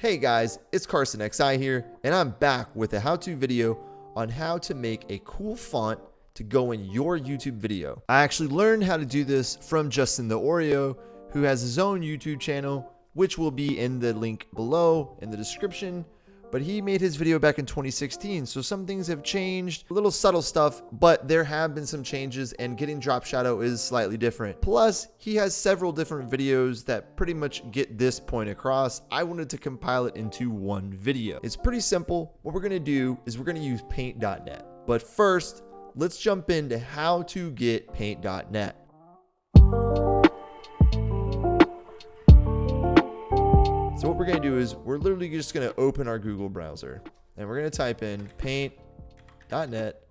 Hey guys, it's Carson XI here, and I'm back with a how-to video on how to make a cool font to go in your YouTube video. I actually learned how to do this from Justin the Oreo, who has his own YouTube channel, which will be in the link below in the description. But he made his video back in 2016, so some things have changed, a little subtle stuff, but there have been some changes, and getting drop shadow is slightly different. Plus, he has several different videos that pretty much get this point across. I wanted to compile it into one video. It's pretty simple. What we're gonna do is we're gonna use paint.net. But first, let's jump into how to get paint.net. So what we're going to do is we're literally just going to open our Google browser and we're going to type in paint.net.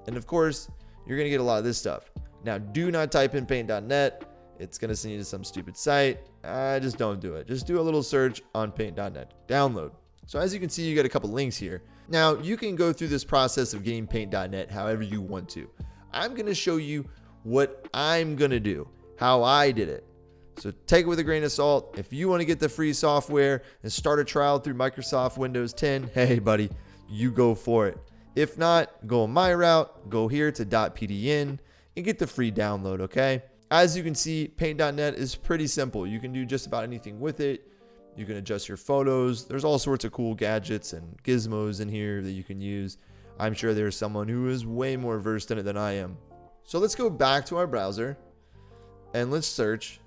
And of course, you're going to get a lot of this stuff. Now, do not type in paint.net. It's going to send you to some stupid site. Just don't do it. Just do a little search on paint.net. Download. So as you can see, you got a couple links here. Now, you can go through this process of getting paint.net however you want to. I'm going to show you what I'm going to do, how I did it. So take it with a grain of salt. If you want to get the free software and start a trial through Microsoft Windows 10, hey buddy, you go for it. If not, go my route, go here to .pdn and get the free download, okay? As you can see, paint.net is pretty simple. You can do just about anything with it. You can adjust your photos. There's all sorts of cool gadgets and gizmos in here that you can use. I'm sure there's someone who is way more versed in it than I am. So let's go back to our browser and let's search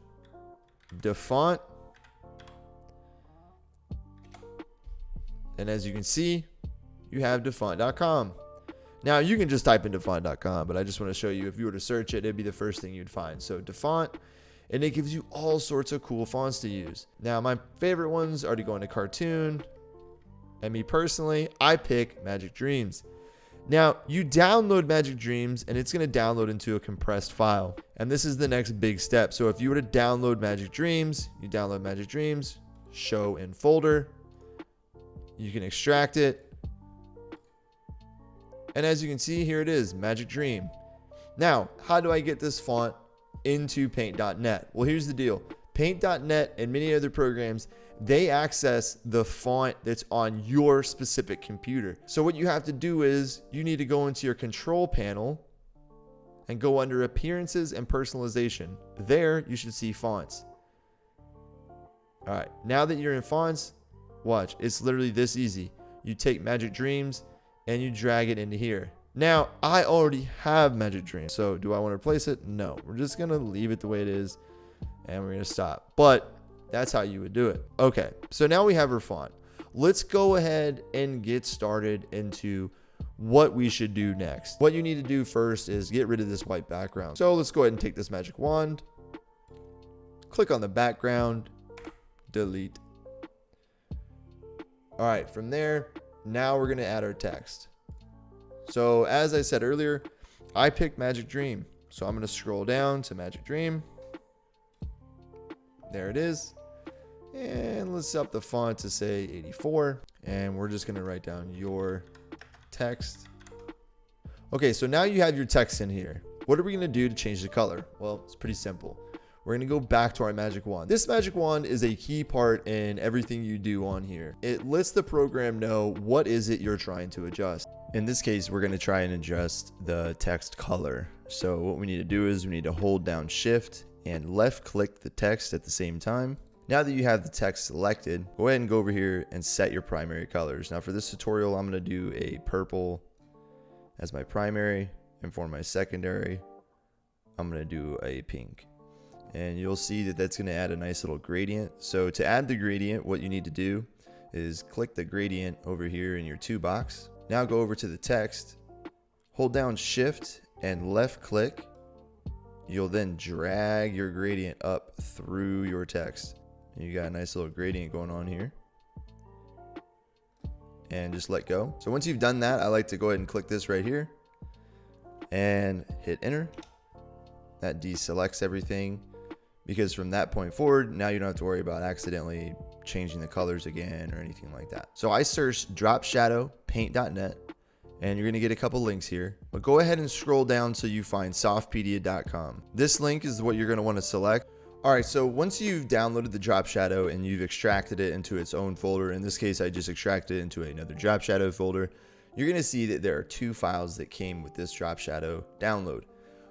Dafont, and as you can see, you have Dafont.com. Now you can just type in Dafont.com, but I just want to show you if you were to search it, it'd be the first thing you'd find. So Dafont, and it gives you all sorts of cool fonts to use. Now my favorite ones are to go into cartoon, and me personally, I pick Magic Dreams. Now, you download Magic Dreams, and it's going to download into a compressed file. And this is the next big step. So if you were to download Magic Dreams, you download Magic Dreams, show in folder. You can extract it. And as you can see, here it is, Magic Dream. Now, how do I get this font into paint.net? Well, here's the deal. Paint.net and many other programs, they access the font that's on your specific computer. So what you have to do is you need to go into your control panel and go under appearances and personalization. There you should see fonts. All right, now that you're in fonts, watch, it's literally this easy. You take Magic Dreams and you drag it into here. Now I already have Magic Dreams, so do I want to replace it? No, we're just gonna leave it the way it is and we're gonna stop. But that's how you would do it. Okay, so now we have our font. Let's go ahead and get started into what we should do next. What you need to do first is get rid of this white background. So let's go ahead and take this magic wand, click on the background, delete. All right, from there, now we're gonna add our text. So as I said earlier, I picked Magic Dream. So I'm gonna scroll down to Magic Dream. There it is. And let's up the font to say 84. And we're just going to write down your text. Okay, so now you have your text in here. What are we going to do to change the color? Well, it's pretty simple. We're going to go back to our magic wand. This magic wand is a key part in everything you do on here. It lets the program know what is it you're trying to adjust. In this case, we're going to try and adjust the text color. So what we need to do is we need to hold down Shift and left click the text at the same time. Now that you have the text selected, go ahead and go over here and set your primary colors. Now for this tutorial, I'm going to do a purple as my primary, and for my secondary, I'm going to do a pink. And you'll see that that's going to add a nice little gradient. So to add the gradient, what you need to do is click the gradient over here in your toolbox. Now go over to the text, hold down Shift and left click. You'll then drag your gradient up through your text. You got a nice little gradient going on here. And just let go. So once you've done that, I like to go ahead and click this right here and hit enter. That deselects everything, because from that point forward, now you don't have to worry about accidentally changing the colors again or anything like that. So I searched drop shadow paint.net, and you're going to get a couple links here, but go ahead and scroll down so you find softpedia.com. This link is what you're going to want to select. All right, so once you've downloaded the drop shadow and you've extracted it into its own folder, in this case I just extracted it into another drop shadow folder, you're going to see that there are 2 files that came with this drop shadow download.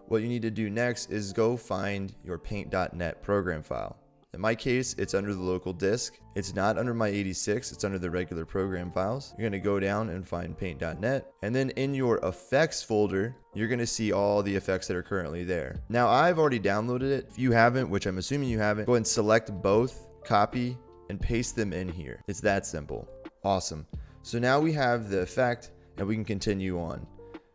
What you need to do next is go find your paint.net program file. In my case, it's under the local disk. It's not under my 86, it's under the regular program files. You're going to go down and find paint.net, and then in your effects folder, you're going to see all the effects that are currently there. Now, I've already downloaded it. If you haven't, which I'm assuming you haven't, go ahead and select both, copy, and paste them in here. It's that simple. Awesome. So now we have the effect, and we can continue on.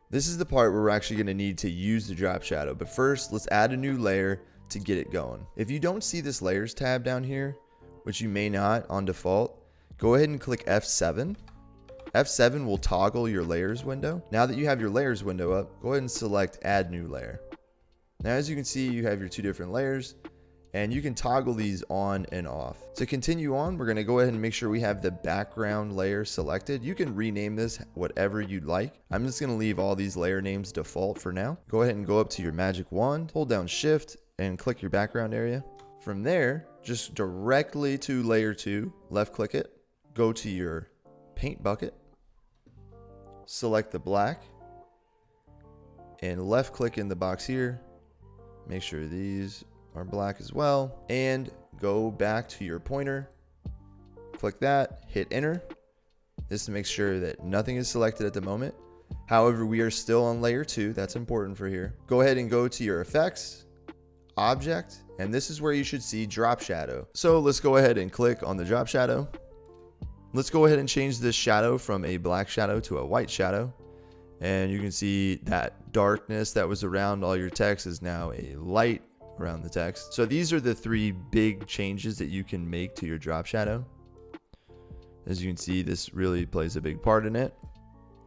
This is the part where we're actually going to need to use the drop shadow, but first, let's add a new layer to get it going. If you don't see this layers tab down here, which you may not on default, go ahead and click F7. F7 will toggle your layers window. Now that you have your layers window up, go ahead and select add new layer. Now as you can see, you have your 2 different layers and you can toggle these on and off. To continue on, we're going to go ahead and make sure we have the background layer selected. You can rename this whatever you'd like. I'm just going to leave all these layer names default for now. Go ahead and go up to your magic wand, hold down shift and click your background area. From there, just directly to layer 2, left click it, go to your paint bucket, select the black, and left click in the box here. Make sure these are black as well, and go back to your pointer, click that, hit enter. This to make sure that nothing is selected at the moment. However, we are still on layer 2, that's important for here. Go ahead and go to your effects, object, and this is where you should see drop shadow. So let's go ahead and click on the drop shadow. Let's go ahead and change this shadow from a black shadow to a white shadow. And you can see that darkness that was around all your text is now a light around the text. So these are the 3 big changes that you can make to your drop shadow. As you can see, this really plays a big part in it.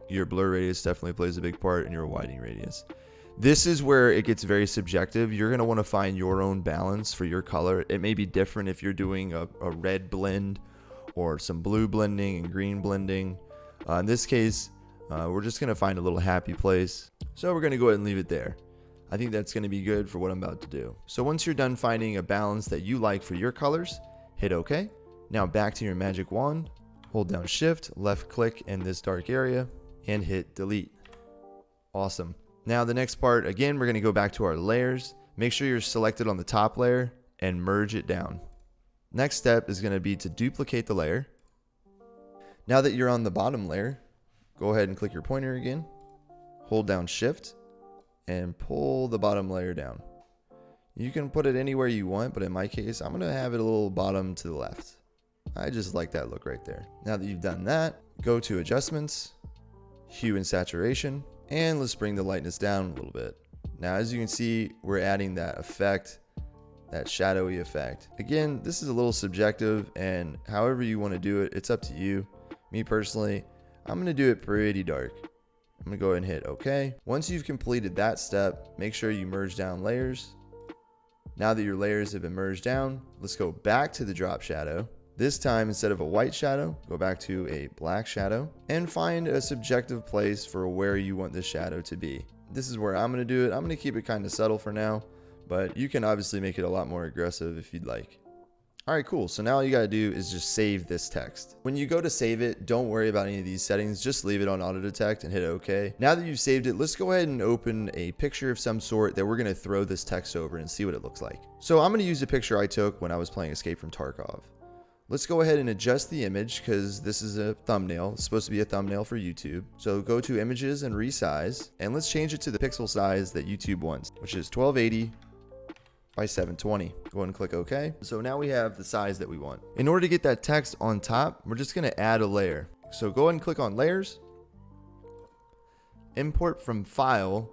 Your blur radius definitely plays a big part, and your widening radius. This is where it gets very subjective. You're going to want to find your own balance for your color. It may be different if you're doing a red blend or some blue blending and green blending. In this case, we're just going to find a little happy place. So we're going to go ahead and leave it there. I think that's going to be good for what I'm about to do. So once you're done finding a balance that you like for your colors, hit OK. Now back to your magic wand, hold down shift, left click in this dark area, and hit delete. Awesome. Now the next part, again, we're going to go back to our layers. Make sure you're selected on the top layer and merge it down. Next step is going to be to duplicate the layer. Now that you're on the bottom layer, go ahead and click your pointer again, hold down shift, and pull the bottom layer down. You can put it anywhere you want, but in my case, I'm going to have it a little bottom to the left. I just like that look right there. Now that you've done that, go to adjustments, hue and saturation, and let's bring the lightness down a little bit. Now, as you can see, we're adding that effect, that shadowy effect. Again, this is a little subjective, and however you want to do it, it's up to you. Me personally, I'm going to do it pretty dark. I'm going to go ahead and hit OK. Once you've completed that step, make sure you merge down layers. Now that your layers have been merged down, let's go back to the drop shadow. This time, instead of a white shadow, go back to a black shadow and find a subjective place for where you want this shadow to be. This is where I'm going to do it. I'm going to keep it kind of subtle for now, but you can obviously make it a lot more aggressive if you'd like. All right, cool. So now all you got to do is just save this text. When you go to save it, don't worry about any of these settings. Just leave it on auto detect and hit OK. Now that you've saved it, let's go ahead and open a picture of some sort that we're going to throw this text over and see what it looks like. So I'm going to use a picture I took when I was playing Escape from Tarkov. Let's go ahead and adjust the image because this is a thumbnail. It's supposed to be a thumbnail for YouTube. So go to images and resize, and let's change it to the pixel size that YouTube wants, which is 1280 by 720. Go ahead and click OK. So now we have the size that we want. In order to get that text on top, we're just going to add a layer. So go ahead and click on layers, import from file,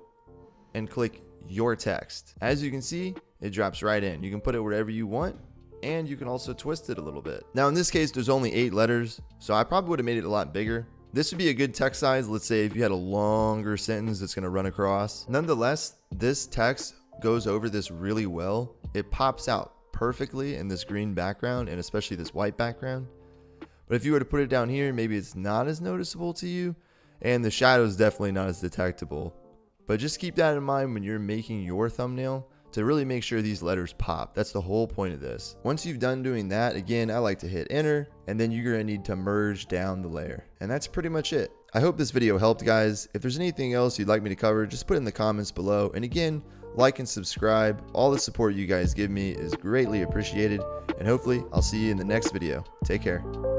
and click your text. As you can see, it drops right in. You can put it wherever you want, and you can also twist it a little bit. Now in this case, there's only 8 letters, so I probably would have made it a lot bigger. This would be a good text size, let's say if you had a longer sentence that's going to run across. Nonetheless, this text goes over this really well. It pops out perfectly in this green background and especially this white background. But if you were to put it down here, maybe it's not as noticeable to you, and the shadow is definitely not as detectable. But just keep that in mind when you're making your thumbnail to really make sure these letters pop. That's the whole point of this. Once you've done doing that, again, I like to hit enter, and then you're gonna need to merge down the layer. And that's pretty much it. I hope this video helped, guys. If there's anything else you'd like me to cover, just put it in the comments below. And again, like and subscribe. All the support you guys give me is greatly appreciated. And hopefully I'll see you in the next video. Take care.